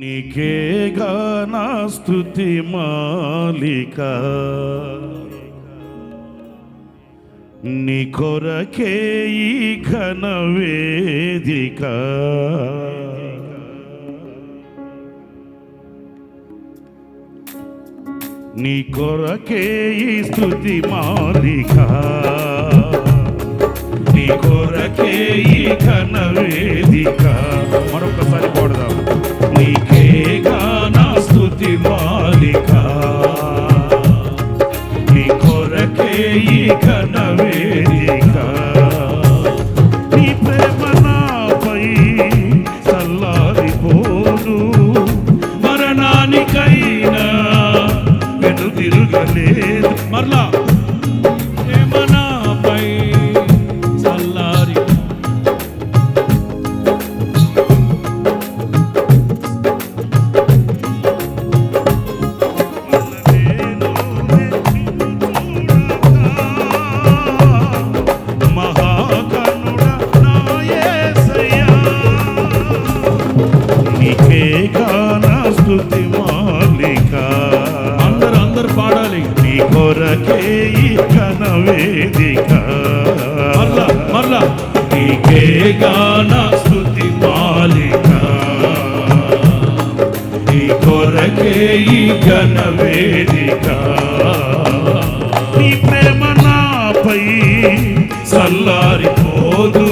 నీకేగా నా స్తుతి మాలిక, నీ కొరకే ఈ ఘన వేదిక. నీ కొరకే ఈ స్తుతి మాలిక, నీ కొరకే ఈ ఘన వేదిక. మరొకసారి కొడదాం. నీకేగా నా స్తుతి మాలిక, నీ కొరకే ఈ ఘన వేదిక. నీ ప్రేమ నాపై చల్లారిపోదు, మరణానికైనా వెనుతిరుగలేదు. మరలా ప్రేమ నాపై చల్లారి స్తుతి మాలిక. అందరూ పాడాలి. నీ కొరకే ఈ ఘన వేదిక. మరలా నీకేగా నా స్తుతి మాలిక, నీ కొరకే ఈ ఘన వేదిక. నీ ప్రేమ నాపై చల్లారిపోదు,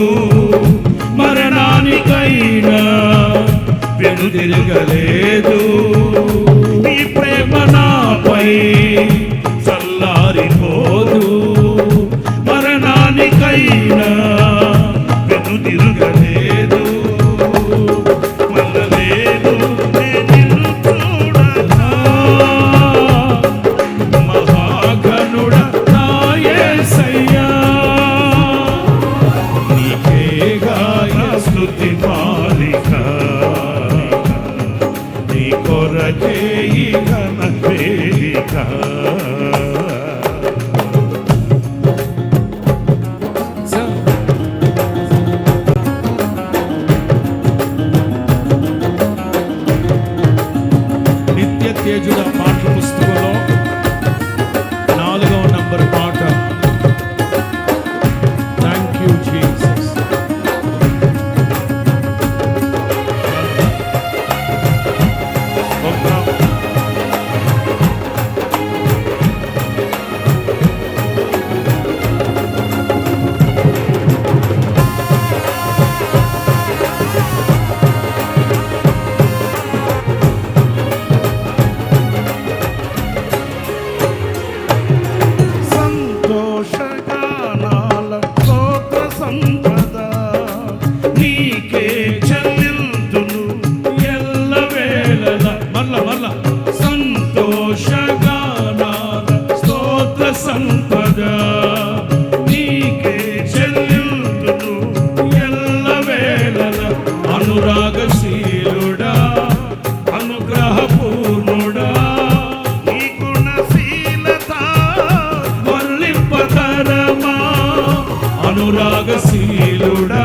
మరణానికైనా వెనుతిరగలేదు. నీ ప్రేమ నాపై చల్లారిపోదు, మరణానికైనా వెనుతిరగలేదు. మళ్ళలేదు నిన్ను చూడగా, మహాగణుడా నా యేసయ్యా. నీకేగా నా స్తుతి మాలిక, నీ కొరకే ఈ ఘన వేదిక. నిత్య తేజుల పాటల పుస్తకంలో 4వ నంబర్ పాట. Thank you Jesus. సంపద నీకే చెల్లిందును ఎల్లవేళల. అనురాగశీలుడా అనుగ్రహపూర్ణుడా, నీ గుణశీలత వర్ణింపతరమా. అనురాగశీలుడా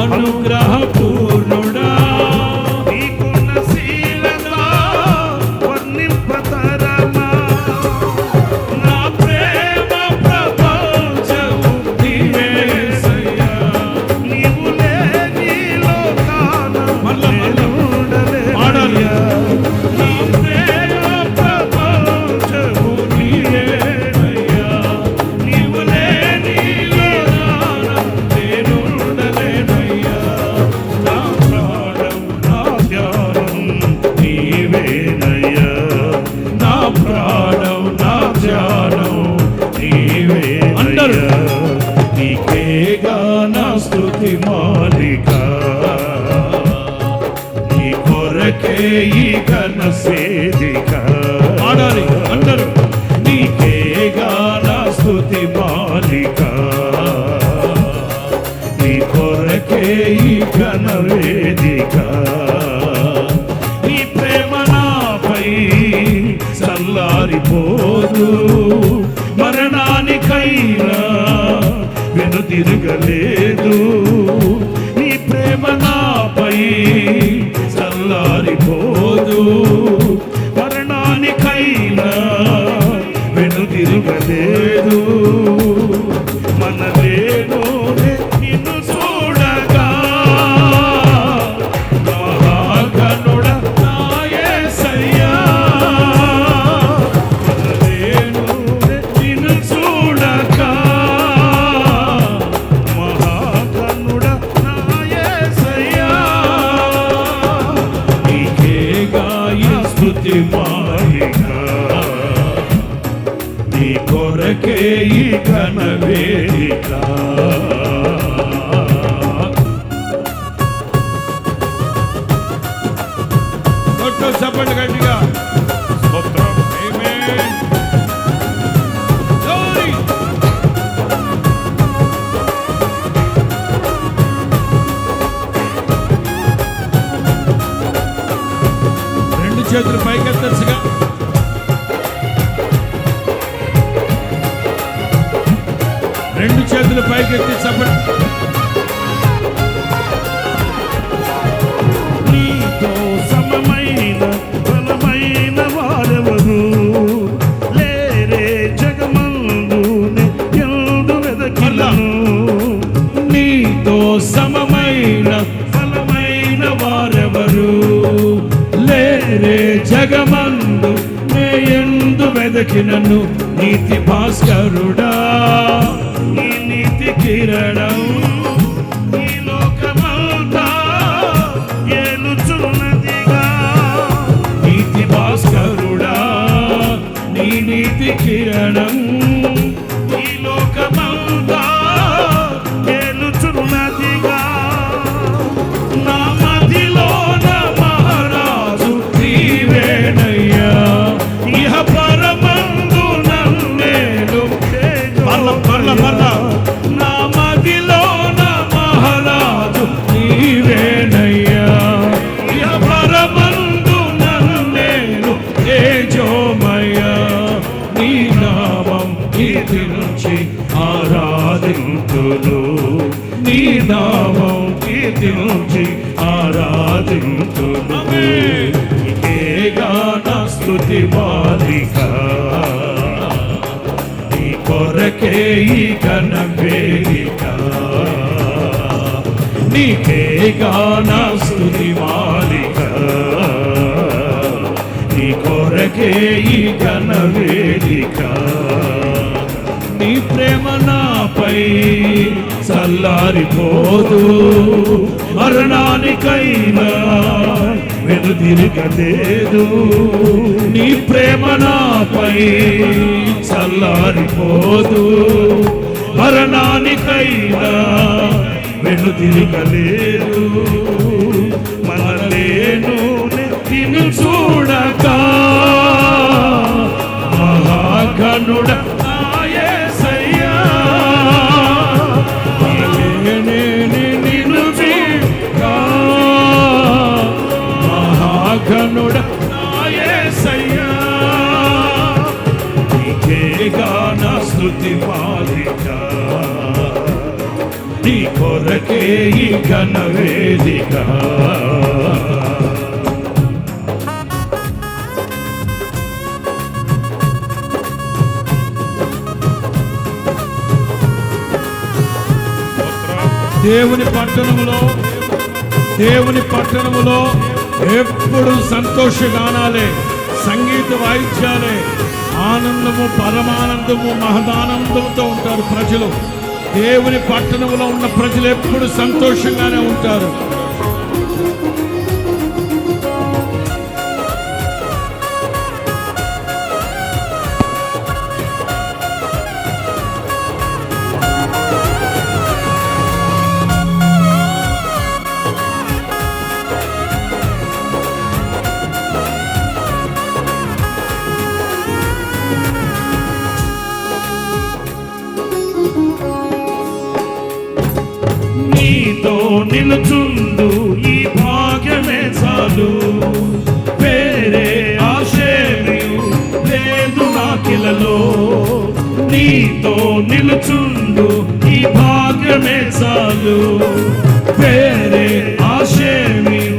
అనుగ్రహపూర్ణుడా, నీ గుణశీలత వర్ణింపతరమా. నీకేగా నా స్తుతి మాలిక, నీ కొరకే ఈ ఘన వేదిక. పాడాలి అందరూ. నీకేగా నా స్తుతి మాలిక, నీ కొరకే ఈ ఘన వేదిక. నీ ప్రేమ నాపై చల్లారిపోదు, మరణానికైనా వెనుతిరగలేదు. నీ ప్రేమ నాపై చల్లారిపో మరణానికైనా వెనుదిరుగలేదు. మనలేను నిన్ను చూడగా మహాగణుడ నా యేసయ్యా. మనలేను నిన్ను చూడగా మహాగణుడ నా యేసయ్యా. నీకేగా ఈ స్తుతి మాలిక, నీ కొరకే ఈ ఘన వేదిక. చెప్పండి గట్టిగా స్తోత్రం. ఆమేన్. రెండు చేతులు పైకెత్తరుగా. రెండు చేతులు పైకెత్తి చెప్పండి. నీతో సమమైన బలమైన వారెవరు లేరే జగమందు ఎందు వెదకిలను. నీతో సమమైన బలమైన వారెవరు లేరే జగమందు ఎందు వెదకినను. నీతి భాస్కరుడా నీ నీతి కిరణం ఈ లోకమంతా ఏలుచున్నదిగా. నీతి భాస్కరుడా నీ నీతి కిరణం ఈ లోకమంతా ఏలుచున్నదిగా. నా మదిలోన మహారాజు నీవేనయ్యా. ఇహ పరమందు నన్నేలు నా మదిలోన మహారాజు నీవేనయ్యా. ఇహ పరమందు నన్నేలు తేజోమయ్యా. నీ నామం కీర్తించి ఆరాధింతును. నీ నామం కీర్తించి ఆరాధింతును. నీకేగా నా స్తుతి మాలిక, నీ కొరకే ఈ ఘన వేదిక. నీకేగా నా స్తుతి మాలిక, నీ కొరకే ఈ ఘన వేదిక. నీ ప్రేమ నాపై చల్లారిపోదు. మరణానికైనా వెనుదిరగలేదు. నీ ప్రేమ నాపై చల్లారిపోదు. మరణానికైనా వెనుదిరగలేదు. మనలేను నిన్ను చూడగా మహాగణుడ నా యేసయ్యా. నిన్ను చూడగా మహాగణుడ నా యేసయ్యా. నీకేగా నా స్తుతి మాలిక, నీ కొరకే ఈ ఘన వేదిక. దేవుని పట్టణములో ఎప్పుడు సంతోషగానాలే, సంగీత వాయిద్యాలే, ఆనందము, పరమానందము, మహదానందంతో ఉంటారు ప్రజలు. దేవుని పట్టణంలో ఉన్న ప్రజలు ఎప్పుడు సంతోషంగానే ఉంటారు. నీతో నిలుచుండు ఈ భాగ్యమే చాలు. వేరే ఆశేమియు లేదు నాకిలలో. నీతో నిలుచుండు ఈ భాగ్యమే చాలు. వేరే ఆశేమియు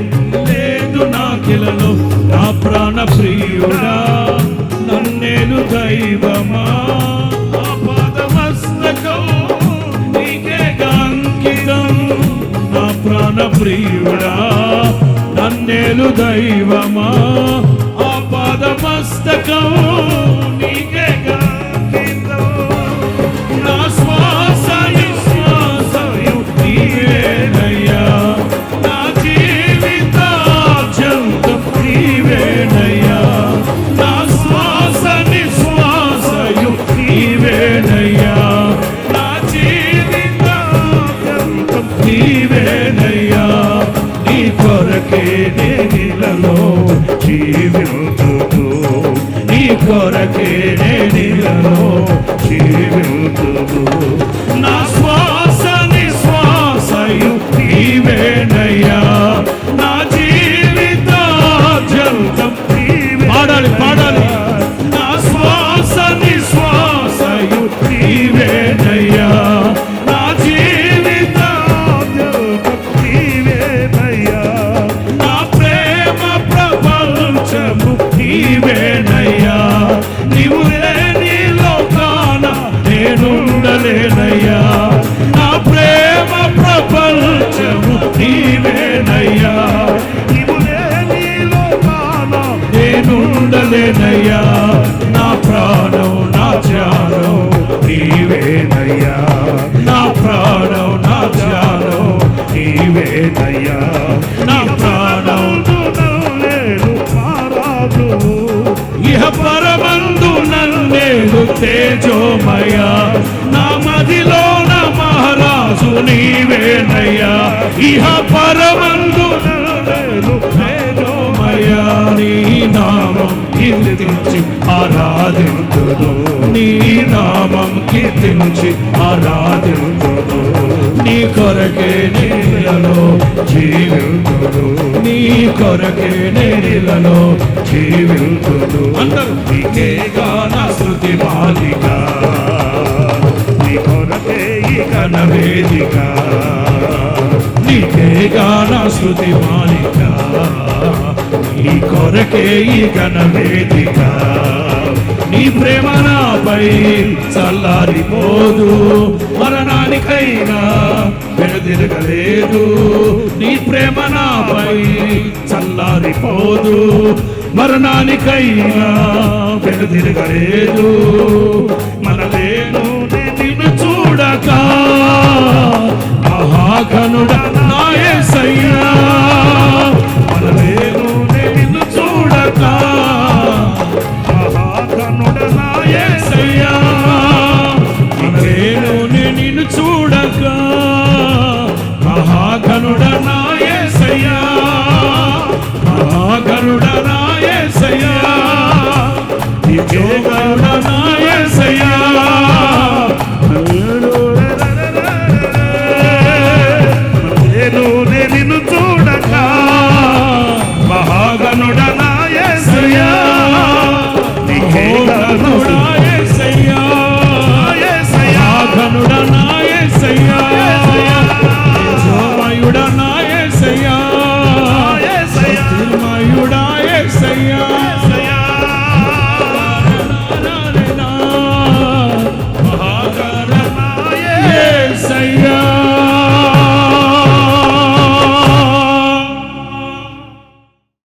లేదు నాకిలలో. నా ప్రాణ ప్రియుడా నన్నేలు దైవమా ఆపదమస్తకం నీకేగా అంకితం నా ప్రాణ ప్రియుడా నన్నేలు దైవమా ఆపదమస్తకం నీకేగా అంకితం నా శ్వాస నిశ్వాసయు నీవేనయ్యా నా జీవితార్జంతం నీవేనయ్యా నా శ్వాస నిశ్వాసయు నీవేనయ్యా నా జీవితార్జంతం నీవేనయ్యా నీ కొరకే నేనిలలో జీవితును నీ కొరకే నేనిలలో జీవితును నా శ్వాస నిశ్వాసయు నీవేనయ్యా నా జీవితార్జంతం పాడాలి పాడాలి నా శ్వాస నిశ్వాసయు నీవేనయ్యా నా జీవితార్జంతం నీవేనయ్యా నా ప్రేమ ప్రపంచము నీవేనయ్యా నీవు లేని లోకాన నేనుండలేనయ్యా నా ప్రేమ ప్రపంచము నీవేనయ్యా నీవు లేని లోకాన నేనుండలేనయ్యా నా ప్రాణం నా ధ్యానం నీవేనయ్యా నా ప్రాణం నా ధ్యానం నీవేనయ్యా నా ప్రాణం ఇహ పరమందు నన్నేలు తేజోమయ నా మదిలో నా మహారాజు నీవేనయ్యా ఇహ పరమందు నన్నేలు తేజోమయ నీ నామం కీర్తించి ఆరాధించుదు నీ నామం కీర్తించి ఆరాధించుదు నీ కొరకే నీలలో జీవితుడు నీ కొరకే నేలలో జీవితుడు అందరూ నీకేగా నా శృతి మాలిక నీ కొరకే ఈ ఘన వేదిక నీకేగా నా శృతి మాలిక నీ కొరకే ఈ ఘన వేదిక నీ ప్రేమ నాపై చల్లారిపోదు మరణానికైనా వెనుదిరగలేదు నీ ప్రేమ నాపై చల్లారిపోదు మరణానికైనా వెనుదిరగలేదు మనలేను నిన్ను చూడక మహాఘనుడ నా యేసయ్యా మనలేను నిన్ను చూడక నిన్ను చూడక మహాఘనుడ నా యేసయ్యా మహాఘనుడ నా యేసయ్యా దివ్యోగనుడ నా యేసయ్యా నిన్ను చూడక మహాఘనుడ